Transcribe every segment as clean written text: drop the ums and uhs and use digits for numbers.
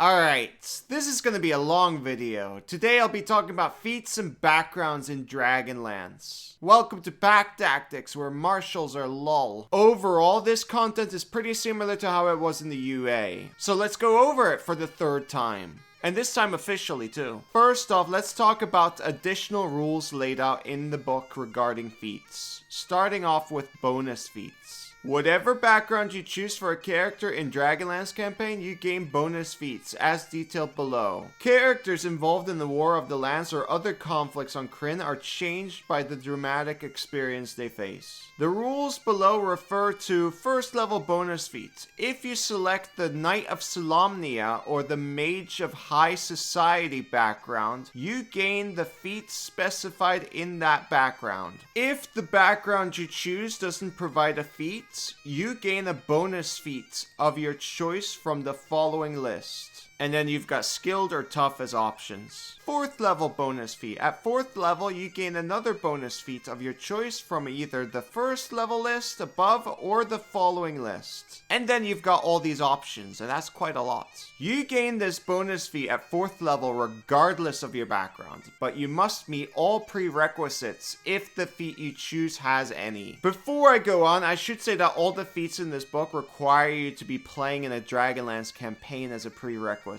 Alright, this is going to be a long video. Today I'll be talking about feats and backgrounds in Dragonlance. Welcome to Pack Tactics, where martials are lull. Overall, this content is pretty similar to how it was in the UA. So let's go over it for the third time. And this time officially too. First off, let's talk about additional rules laid out in the book regarding feats. Starting off with bonus feats. Whatever background you choose for a character in Dragonlance campaign, you gain bonus feats, as detailed below. Characters involved in the War of the Lance or other conflicts on Krynn are changed by the dramatic experience they face. The rules below refer to first level bonus feats. If you select the Knight of Solamnia or the Mage of High Society background, you gain the feats specified in that background. If the background you choose doesn't provide a feat, you gain a bonus feat of your choice from the following list. And then you've got skilled or tough as options. Fourth level bonus feat. At fourth level, you gain another bonus feat of your choice from either the first level list above or the following list. And then you've got all these options, and that's quite a lot. You gain this bonus feat at fourth level regardless of your background, but you must meet all prerequisites if the feat you choose has any. Before I go on, I should say that all the feats in this book require you to be playing in a Dragonlance campaign as a prerequisite.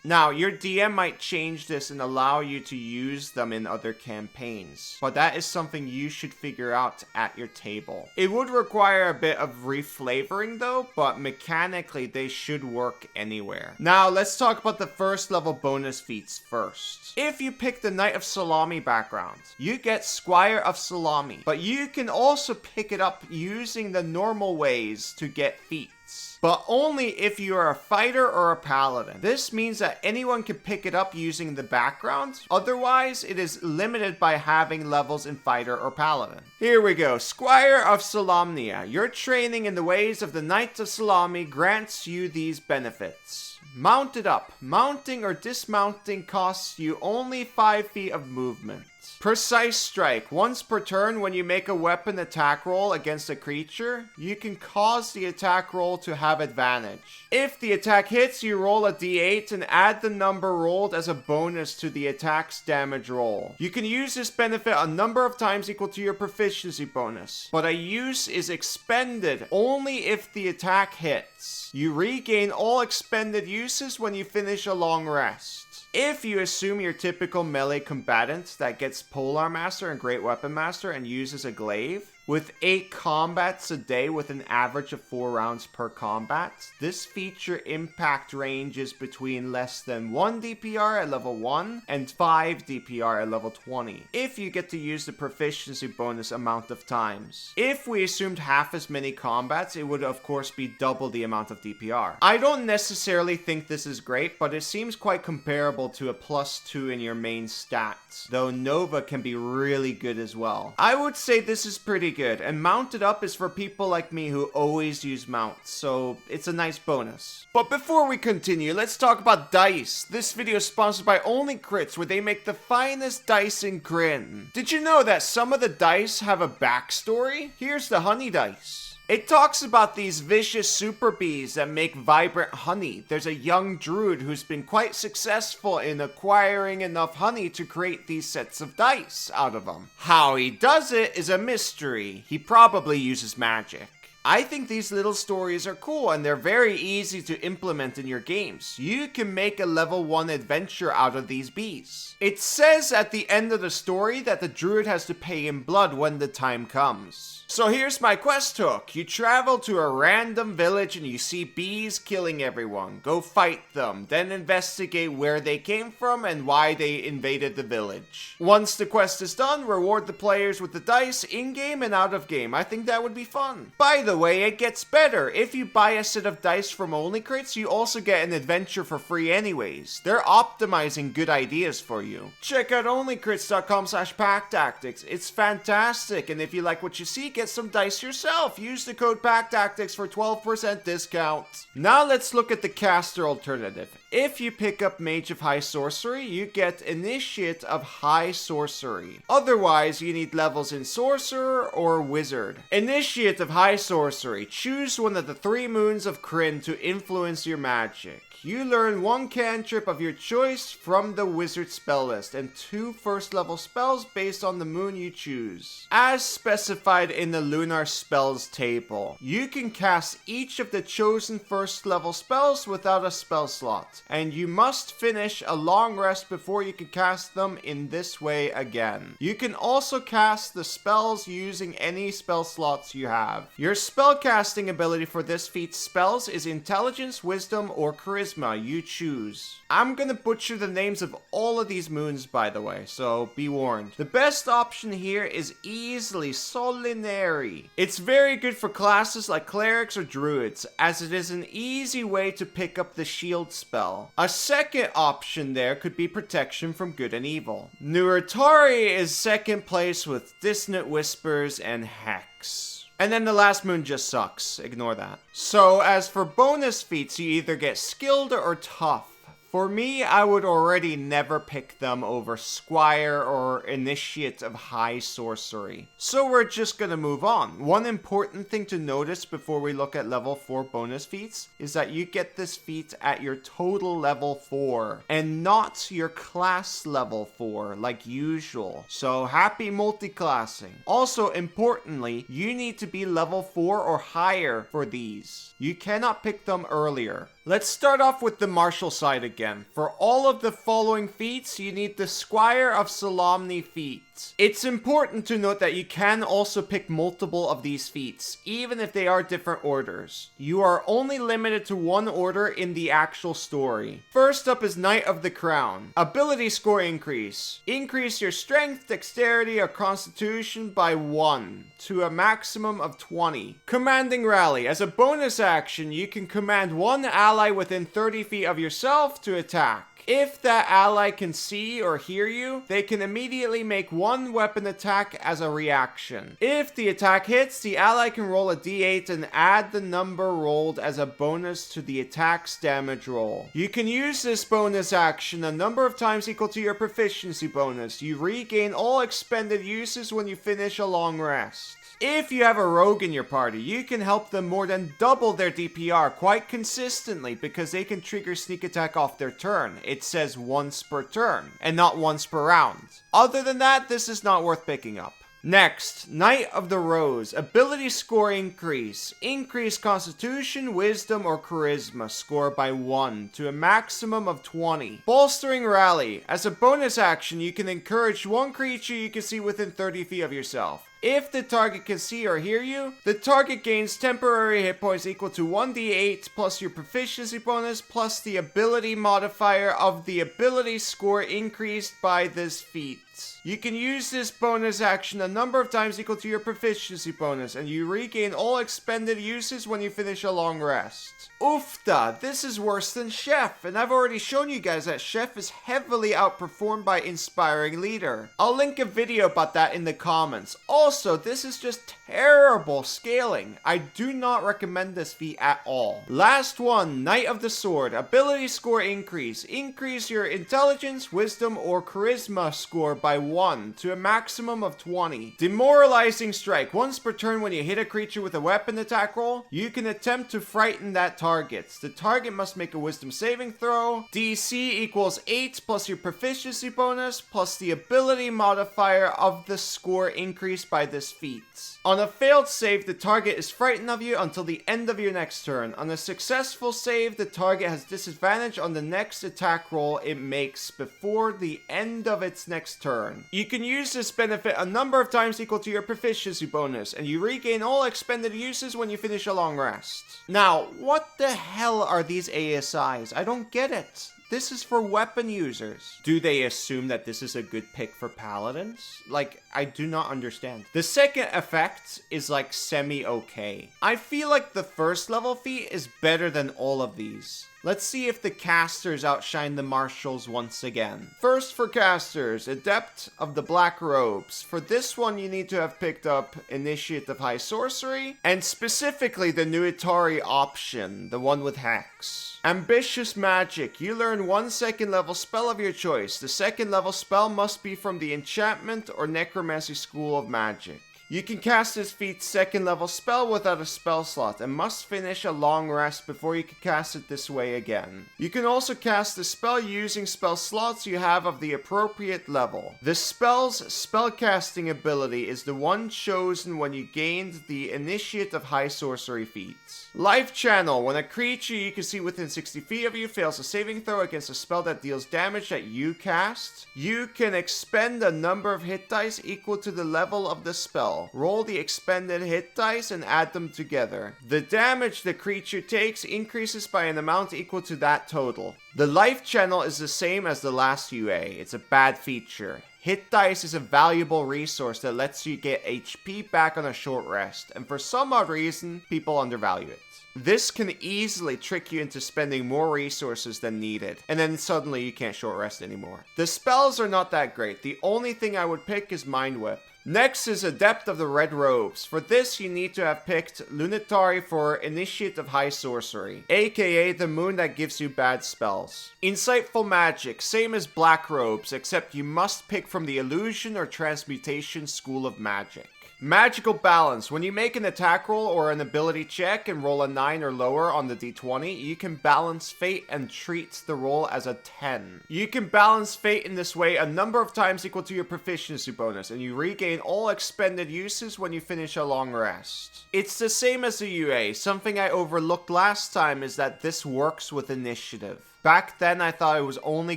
Now, your DM might change this and allow you to use them in other campaigns, but that is something you should figure out at your table. It would require a bit of reflavoring though, but mechanically they should work anywhere. Now, let's talk about the first level bonus feats first. If you pick the Knight of Solamnia background, you get Squire of Solamnia, but you can also pick it up using the normal ways to get feats. But only if you are a fighter or a paladin. This means that anyone can pick it up using the background. Otherwise, it is limited by having levels in fighter or paladin. Here we go. Squire of Solamnia. Your training in the ways of the Knight of Solamnia grants you these benefits. Mounted up. Mounting or dismounting costs you only 5 feet of movement. Precise strike. Once per turn, when you make a weapon attack roll against a creature, you can cause the attack roll to have advantage. If the attack hits, you roll a d8 and add the number rolled as a bonus to the attack's damage roll. You can use this benefit a number of times equal to your proficiency bonus, but a use is expended only if the attack hits. You regain all expended uses when you finish a long rest. If you assume your typical melee combatant that gets Polar Master and Great Weapon Master and uses a glaive, with 8 combats a day with an average of 4 rounds per combat, this feature impact ranges between less than 1 DPR at level 1 and 5 DPR at level 20, if you get to use the proficiency bonus amount of times. If we assumed half as many combats, it would of course be double the amount of DPR. I don't necessarily think this is great, but it seems quite comparable to a +2 in your main stats, though Nova can be really good as well. I would say this is pretty good, and mounted up is for people like me who always use mounts, so it's a nice bonus. But before we continue, let's talk about dice. This video is sponsored by Only Crits, where they make the finest dice in Krynn. Did you know that some of the dice have a backstory? Here's the honey dice. It talks about these vicious super bees that make vibrant honey. There's a young druid who's been quite successful in acquiring enough honey to create these sets of dice out of them. How he does it is a mystery. He probably uses magic. I think these little stories are cool and they're very easy to implement in your games. You can make a level 1 adventure out of these bees. It says at the end of the story that the druid has to pay in blood when the time comes. So here's my quest hook. You travel to a random village and you see bees killing everyone. Go fight them, then investigate where they came from and why they invaded the village. Once the quest is done, reward the players with the dice in-game and out of game. I think that would be fun. By the way, it gets better. If you buy a set of dice from Only Crits, you also get an adventure for free anyways. They're optimizing good ideas for you. Check out onlycrits.com/packtactics. It's fantastic, and if you like what you see, get some dice yourself. Use the code PACKTACTICS for 12% discount. Now let's look at the caster alternative. If you pick up Mage of High Sorcery, you get Initiate of High Sorcery. Otherwise, you need levels in Sorcerer or Wizard. Initiate of High Sorcery. Choose one of the 3 moons of Krynn to influence your magic. You learn one cantrip of your choice from the wizard spell list and 2 first level spells based on the moon you choose. As specified in the lunar spells table, you can cast each of the chosen first level spells without a spell slot, and you must finish a long rest before you can cast them in this way again. You can also cast the spells using any spell slots you have. Your spellcasting ability for this feat's spells is Intelligence, Wisdom, or Charisma. You choose. I'm gonna butcher the names of all of these moons, by the way, so be warned. The best option here is easily Solinary. It's very good for classes like clerics or druids, as it is an easy way to pick up the shield spell. A second option there could be protection from good and evil. Novatonix is second place with Dissonant Whispers and Hex. And then the last moon just sucks. Ignore that. So as for bonus feats, you either get skilled or tough. For me, I would already never pick them over Squire or Initiate of High Sorcery. So we're just gonna move on. One important thing to notice before we look at level 4 bonus feats is that you get this feat at your total level 4 and not your class level 4 like usual. So happy multiclassing. Also importantly, you need to be level 4 or higher for these. You cannot pick them earlier. Let's start off with the martial side again. For all of the following feats, you need the Squire of Solamnia feat. It's important to note that you can also pick multiple of these feats, even if they are different orders. You are only limited to one order in the actual story. First up is Knight of the Crown. Ability score increase. Increase your strength, dexterity, or constitution by 1 to a maximum of 20. Commanding Rally. As a bonus action, you can command one ally within 30 feet of yourself to attack. If that ally can see or hear you, they can immediately make one weapon attack as a reaction. If the attack hits, the ally can roll a d8 and add the number rolled as a bonus to the attack's damage roll. You can use this bonus action a number of times equal to your proficiency bonus. You regain all expended uses when you finish a long rest. If you have a rogue in your party, you can help them more than double their DPR quite consistently because they can trigger sneak attack off their turn. It says once per turn and not once per round. Other than that, this is not worth picking up. Next, Knight of the Rose. Ability score increase. Increase Constitution, Wisdom, or Charisma score by 1 to a maximum of 20. Bolstering Rally. As a bonus action, you can encourage one creature you can see within 30 feet of yourself. If the target can see or hear you, the target gains temporary hit points equal to 1d8 plus your proficiency bonus plus the ability modifier of the ability score increased by this feat. You can use this bonus action a number of times equal to your proficiency bonus, and you regain all expended uses when you finish a long rest. Oofta, this is worse than Chef, and I've already shown you guys that Chef is heavily outperformed by Inspiring Leader. I'll link a video about that in the comments. Also, this is just terrible scaling. I do not recommend this feat at all. Last one, Knight of the Sword. Ability score increase. Increase your Intelligence, Wisdom, or Charisma score by 1 to a maximum of 20. Demoralizing Strike. Once per turn when you hit a creature with a weapon attack roll, you can attempt to frighten that target. The target must make a wisdom saving throw. DC equals 8 plus your proficiency bonus plus the ability modifier of the score increased by this feat. On a failed save, the target is frightened of you until the end of your next turn. On a successful save, the target has disadvantage on the next attack roll it makes before the end of its next turn. You can use this benefit a number of times equal to your proficiency bonus, and you regain all expended uses when you finish a long rest. Now, what the hell are these ASIs? I don't get it. This is for weapon users. Do they assume that this is a good pick for paladins? Like, I do not understand. The second effect is like semi-okay. I feel like the first level feat is better than all of these. Let's see if the casters outshine the martials once again. First for casters, Adept of the Black Robes. For this one, you need to have picked up Initiate of High Sorcery, and specifically the Novatonix option, the one with Hex. Ambitious Magic. You learn one second level spell of your choice. The second level spell must be from the Enchantment or Necromancy School of Magic. You can cast this feat's second level spell without a spell slot and must finish a long rest before you can cast it this way again. You can also cast the spell using spell slots you have of the appropriate level. The spell's spellcasting ability is the one chosen when you gained the Initiate of High Sorcery feats. Life Channel. When a creature you can see within 60 feet of you fails a saving throw against a spell that deals damage that you cast, you can expend a number of hit dice equal to the level of the spell. Roll the expended hit dice and add them together. The damage the creature takes increases by an amount equal to that total. The Life Channel is the same as the last UA. It's a bad feature. Hit dice is a valuable resource that lets you get HP back on a short rest, and for some odd reason, people undervalue it. This can easily trick you into spending more resources than needed, and then suddenly you can't short rest anymore. The spells are not that great. The only thing I would pick is Mind Whip. Next is Adept of the Red Robes. For this, you need to have picked Lunitari for Initiate of High Sorcery, aka the moon that gives you bad spells. Insightful Magic, same as Black Robes, except you must pick from the Illusion or Transmutation School of Magic. Magical Balance. When you make an attack roll or an ability check and roll a 9 or lower on the d20, you can balance fate and treat the roll as a 10. You can balance fate in this way a number of times equal to your proficiency bonus, and you regain all expended uses when you finish a long rest. It's the same as the UA. Something I overlooked last time is that this works with initiative. Back then, I thought it was only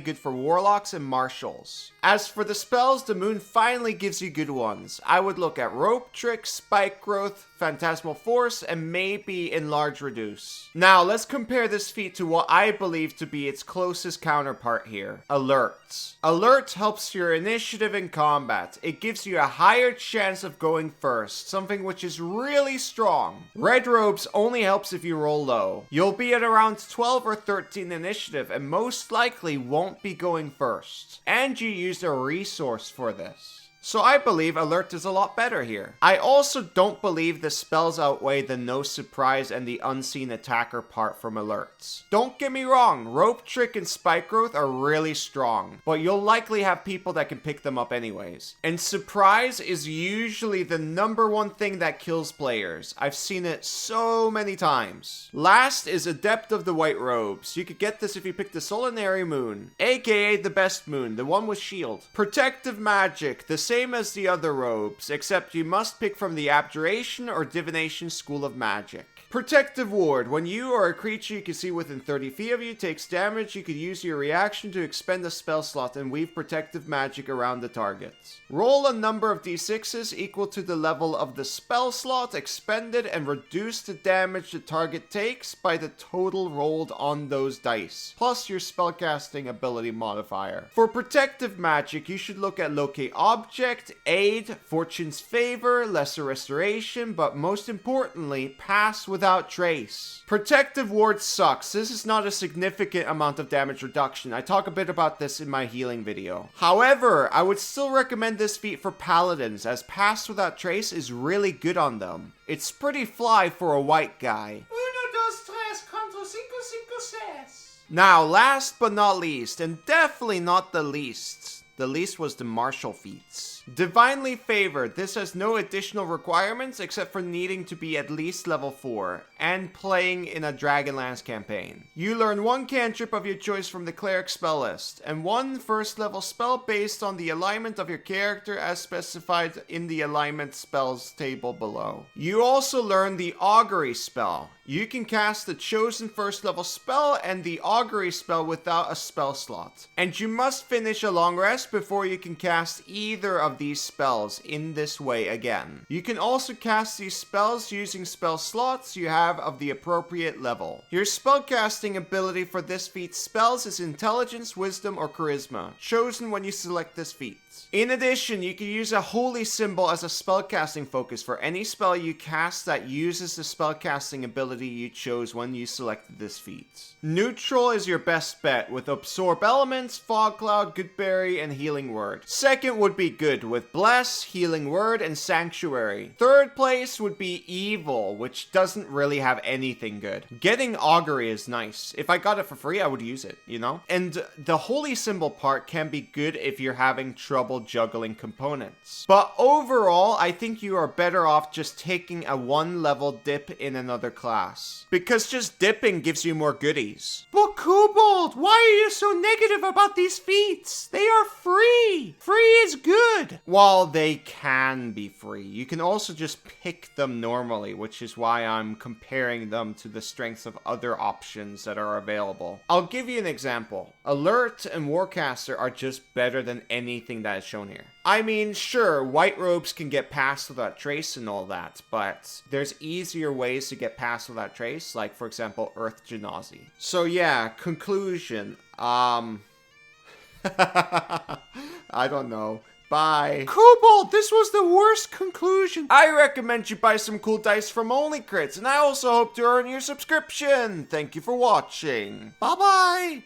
good for warlocks and marshals. As for the spells, the moon finally gives you good ones. I would look at Rope Trick, Spike Growth, Phantasmal Force, and maybe Enlarge Reduce. Now, let's compare this feat to what I believe to be its closest counterpart here, Alerts. Alert helps your initiative in combat. It gives you a higher chance of going first, something which is really strong. Red Robes only helps if you roll low. You'll be at around 12 or 13 initiative and most likely won't be going first. And you used a resource for this. So I believe Alert is a lot better here. I also don't believe the spells outweigh the No Surprise and the Unseen Attacker part from Alerts. Don't get me wrong, Rope Trick and Spike Growth are really strong, but you'll likely have people that can pick them up anyways. And Surprise is usually the #1 thing that kills players. I've seen it so many times. Last is Adept of the White Robes. You could get this if you pick the Solinary Moon, aka the best moon, the one with shield. Protective Magic, the same as the other robes, except you must pick from the Abjuration or Divination School of Magic. Protective Ward. When you or a creature you can see within 30 feet of you takes damage, you could use your reaction to expend a spell slot and weave protective magic around the target. Roll a number of d6s equal to the level of the spell slot expended and reduce the damage the target takes by the total rolled on those dice, plus your spellcasting ability modifier. For protective magic, you should look at Locate Object, Aid, Fortune's Favor, Lesser Restoration, but most importantly, Pass Without Trace. Protective Ward sucks. This is not a significant amount of damage reduction. I talk a bit about this in my healing video. However, I would still recommend this feat for Paladins, as Pass Without Trace is really good on them. It's pretty fly for a white guy. 1, 2, 3, 4, 5, 6. Now, last but not least, and definitely not the least was the martial feats. Divinely Favored. This has no additional requirements except for needing to be at least level 4 and playing in a Dragonlance campaign. You learn 1 cantrip of your choice from the cleric spell list and 1 first level spell based on the alignment of your character as specified in the alignment spells table below. You also learn the Augury spell. You can cast the chosen first level spell and the Augury spell without a spell slot. And you must finish a long rest before you can cast either of these spells in this way again. You can also cast these spells using spell slots you have of the appropriate level. Your spellcasting ability for this feat's spells is Intelligence, Wisdom, or Charisma, chosen when you select this feat. In addition, you can use a holy symbol as a spellcasting focus for any spell you cast that uses the spellcasting ability you chose when you selected this feat. Neutral is your best bet with Absorb Elements, Fog Cloud, Goodberry, and Healing Word. Second would be good, good with Bless, Healing Word, and Sanctuary. Third place would be Evil, which doesn't really have anything good. Getting Augury is nice. If I got it for free, I would use it, you know? And the Holy Symbol part can be good if you're having trouble juggling components. But overall, I think you are better off just taking a 1-level dip in another class. Because just dipping gives you more goodies. But Kobold, why are you so negative about these feats? They are free! Free is good! While they can be free, you can also just pick them normally, which is why I'm comparing them to the strengths of other options that are available. I'll give you an example. Alert and Warcaster are just better than anything that is shown here. I mean, sure, White Robes can get past without trace and all that, but there's easier ways to get past without trace, like, for example, Earth Genasi. So yeah, conclusion. I don't know. Bye. Kobold, this was the worst conclusion. I recommend you buy some cool dice from Only Crits, and I also hope to earn your subscription. Thank you for watching. Bye-bye.